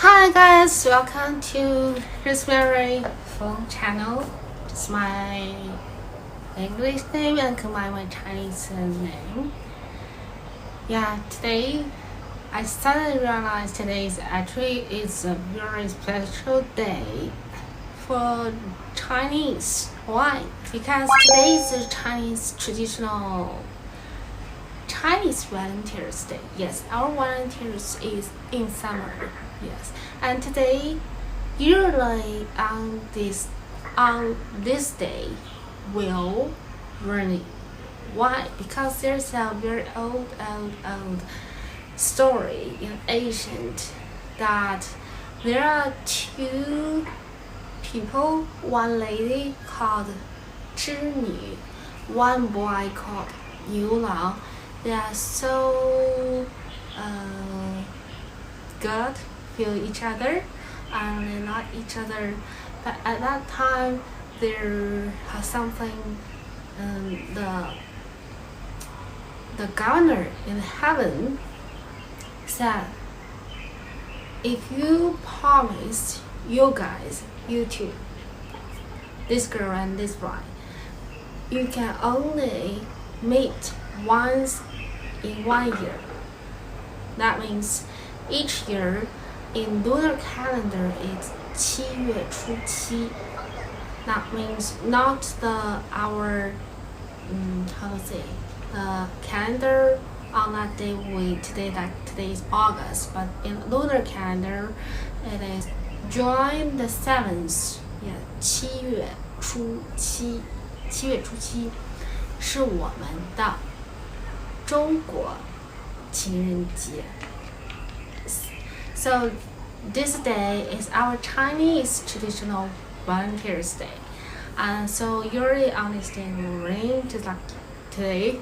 Hi guys, welcome to Rosemaryfengchannel. It's my English name and combine my Chinese name. Yeah, today I suddenly realized today is a very special day for Chinese. Why? Because today is a Chinese traditional Chinese Valentine's Day. Yes, our Valentine's is in summer. Yes, and today, usually on this day, will rain. Why? Because there's a very old story in ancient that there are two people, one lady called 织女, one boy called 牛郎. They are so good, feel each other, and they like each other. But at that time, there has something. The governor in heaven said, if you promise you guys, you two, this girl and this boy, you can only meet once in 1 year. That means each year in lunar calendar it's 七月初七. That means not our how to say the calendar on that day today is August, but in lunar calendar it is June the 7th. Yeah, 七月初七是我们的中国情人节. So this day is our Chinese traditional Valentine's Day, and so usually on this day it will rain, just like today.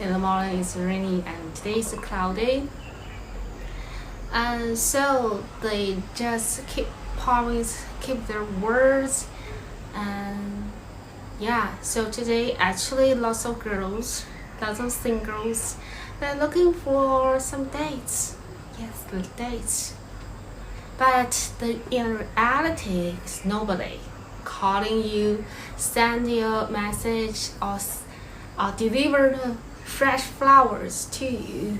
In the morning it's raining and today is cloudy, and so they just keep their words. And yeah, so today actually lots of singles, they're looking for some dates. Yes, the dates. But in reality, it's nobody calling you, send you a message, or deliver the fresh flowers to you.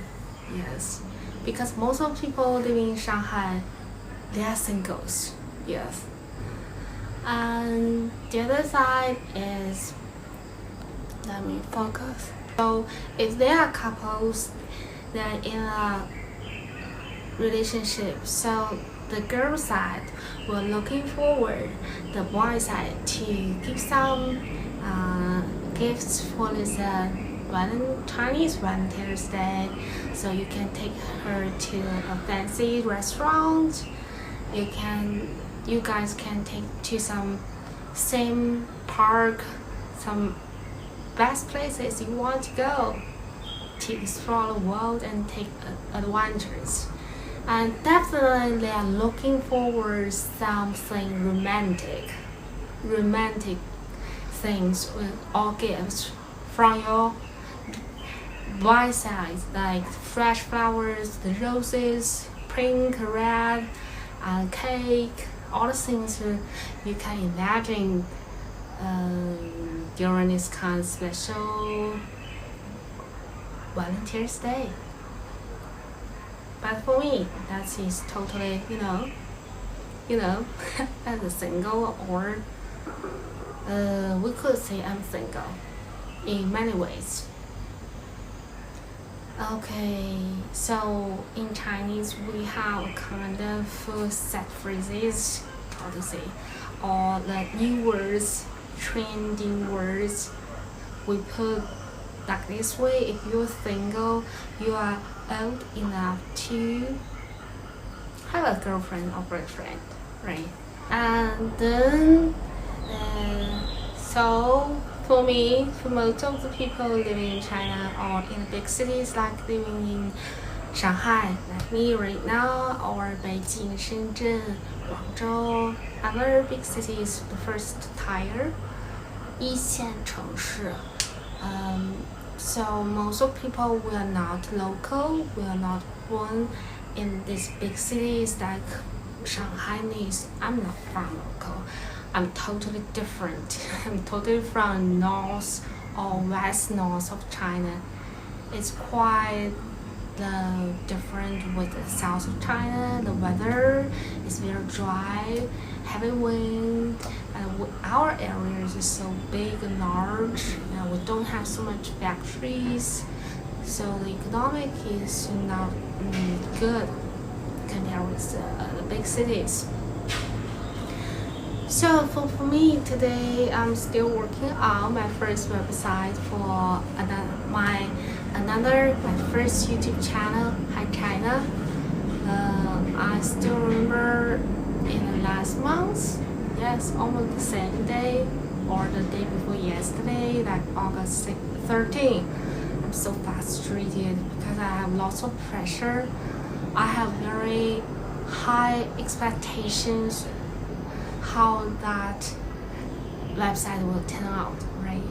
Yes, because most of people living in Shanghai, they are singles. Yes. And the other side is, let me focus. So if they are couples, they're in a relationship, so the girl side will looking forward the boy side to give some gifts for this Chinese Valentine's Day. So you can take her to a fancy restaurant. You guys can take to some same park, some best places you want to go to explore the world and take adventures. And definitely they are looking forward something romantic things with all gifts from your boy side, like fresh flowers, the roses, pink, red, cake, all the things you can imagine during this kind of special Valentine's Day. But for me, that is totally, as a single, or we could say I'm single in many ways. Okay, so in Chinese we have a kind of set phrases, how to say, or the new words, trending words. We put like this way: if you're single, you are old enough to have a girlfriend or boyfriend, right? And then so for me, for most of the people living in China or in big cities like living in Shanghai, like me right now, or Beijing, Shenzhen, Guangzhou, other big cities, the first tier, 一线城市. So most of people, we are not local, we are not born in these big cities like Shanghainese. I'm not from local. I'm totally different. I'm totally from north or west north of China. It's quite different with the south of China. The weather is very dry, heavy wind, and our areas is so big and large. We don't have so much factories, so the economic is not good compared with the big cities. So for me today, I'm still working on my first website for my first YouTube channel, Hi China. I still remember in the last month, yes, almost the same day or the day before yesterday, like August 13. I'm so frustrated because I have lots of pressure. I have very high expectations how that website will turn out, right?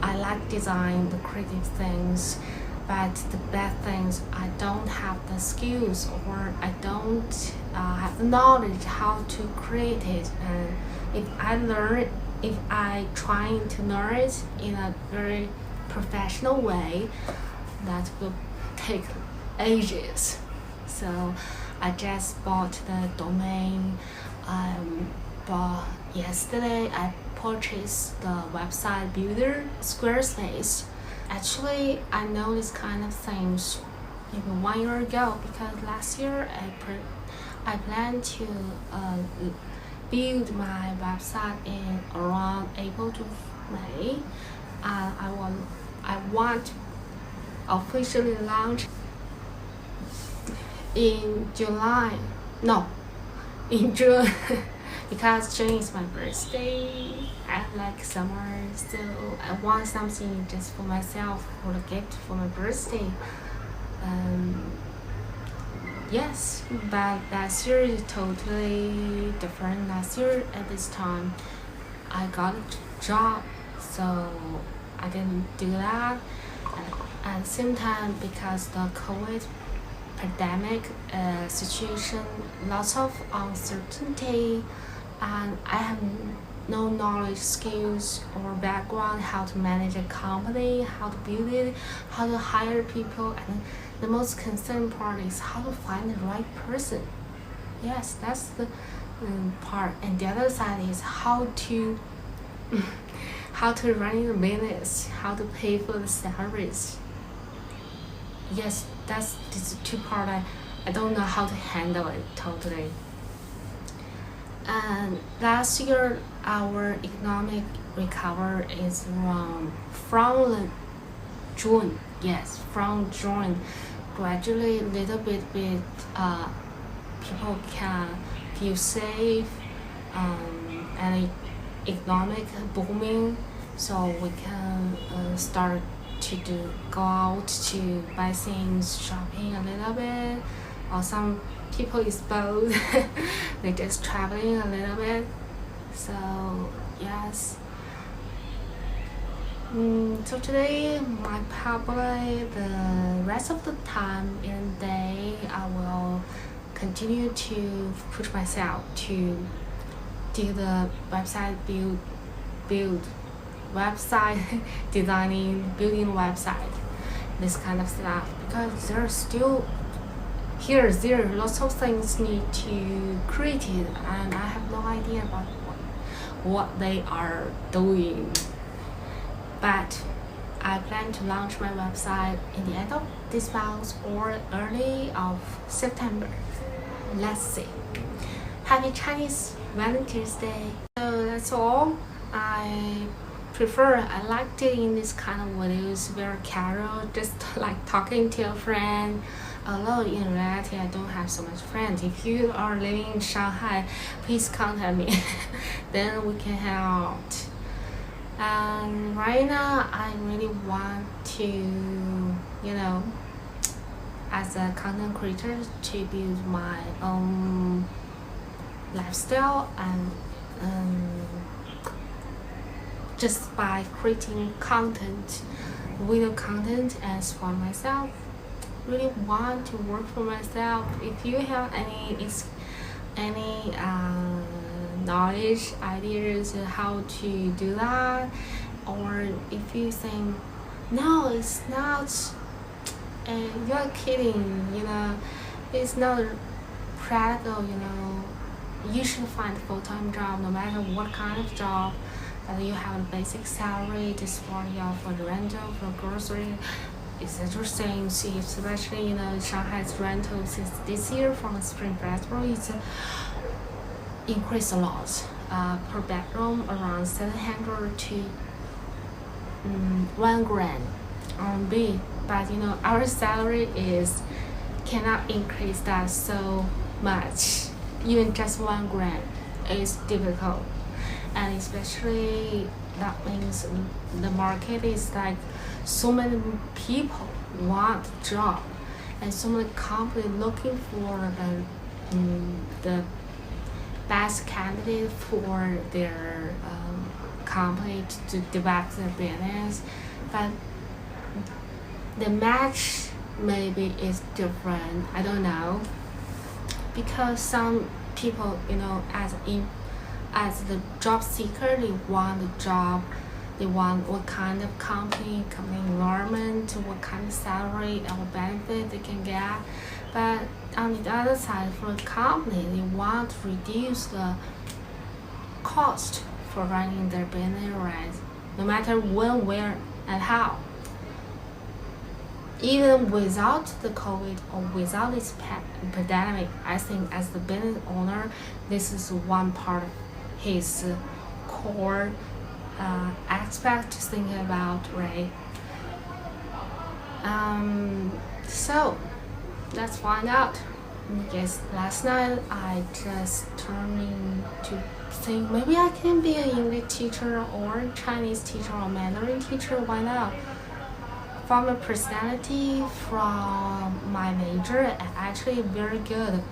I like design, the creative things, but the bad things, I don't have the skills or I don't have the knowledge how to create it. And if I trying to learn it in a very professional way, that will take ages. So I just bought the domain. But yesterday I purchased the website builder Squarespace. Actually, I know this kind of things maybe 1 year ago because last year I planned to build my website in around April to May. I want officially launch in July. No, in June. Because June is my birthday. I like summer, so I want something just for myself, for a gift for my birthday. Yes, but last year is totally different. Last year at this time, I got a job, so I didn't do that. At the same time, because the COVID pandemic situation, lots of uncertainty, and I have no knowledge, skills, or background how to manage a company, how to build it, how to hire people, and the most concerned part is how to find the right person. Yes, that's the part, and the other side is how to run the business, how to pay for the salaries. Yes, that's these two parts. I don't know how to handle it totally. And last year, our economic recovery is from June. Yes, from June, gradually, little bit, people can feel safe, and economic booming, so we can start to go out to buy things, shopping a little bit, or some people is both. They just traveling a little bit. So yes. So today, probably the rest of the time in the day, I will continue to push myself to do the website build website designing, building website, this kind of stuff, because there are lots of things need to create it, and I have no idea about what they are doing. But I plan to launch my website in the end of this month or early of September. Let's see. Happy Chinese Valentine's Day. So that's all. I like doing this kind of videos, very casual, just like talking to a friend. Although in reality I don't have so much friends. If you are living in Shanghai, please contact me. Then we can hang out. And right now I really want to, as a content creator, to build my own lifestyle, and just by creating content, video content, and support myself. really want to work for myself. If you have any knowledge, ideas how to do that, or if you think no, it's not, you're kidding, it's not practical, you should find a full-time job no matter what kind of job, that you have a basic salary to support you for the rental, for grocery. It's interesting, see, especially Shanghai's rental since this year from Spring Festival, it's increased a lot. Per bedroom around 700 to 1 grand RMB. But our salary cannot increase that so much. Even just 1 grand is difficult, and especially that means the market is like so many people want a job, and so many companies looking for the best candidate for their company to develop their business. But the match maybe is different. I don't know, because some people, as the job seeker, they want a job, they want what kind of company environment, what kind of salary or benefit they can get. But on the other side, for a company, they want to reduce the cost for running their business, right? No matter when, where, and how. Even without the COVID or without this pandemic, I think as the business owner, this is one part of his core aspect to think about, right? So let's find out. Yes, last night I just turned to think maybe I can be an English teacher or Chinese teacher or Mandarin teacher. Why not? From a personality, from my major, I'm actually very good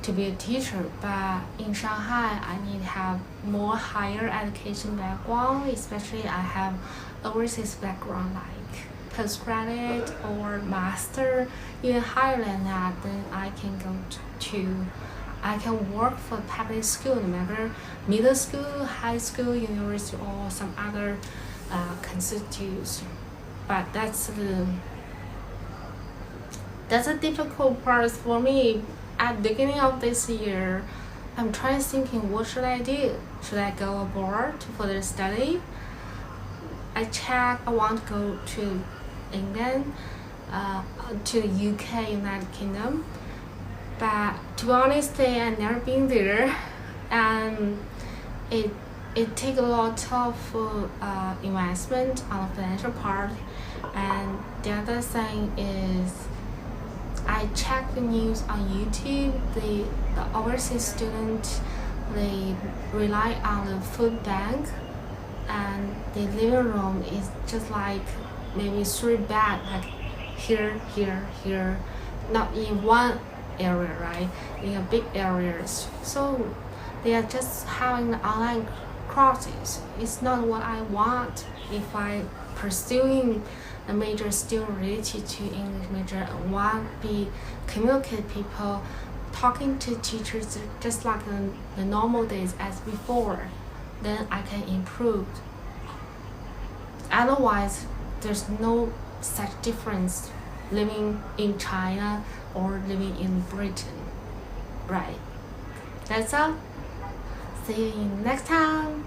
to be a teacher. But in Shanghai, I need to have more higher education background, especially I have overseas background like postgraduate or master, even higher than that. Then I can go I can work for public school, no matter middle school, high school, university, or some other institutes. But that's a difficult part for me. At the beginning of this year, I'm thinking, what should I do? Should I go abroad to further study? I want to go to England, to the UK, United Kingdom. But to be honest, I've never been there, and it takes a lot of investment on the financial part. And the other thing is, I check the news on YouTube. The overseas students, they rely on the food bank, and the living room is just like maybe 3 beds, like here, not in one area, right? In a big areas. So they are just having online classes. It's not what I want. If I pursuing a major still related to English major, I want to be communicate people, talking to teachers just like the normal days as before, then I can improve. Otherwise, there's no such difference living in China or living in Britain, right? That's all. See you next time.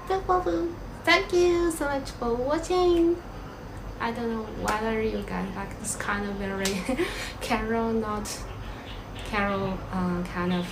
Thank you so much for watching. I don't know whether you guys like this kind of very carol kind of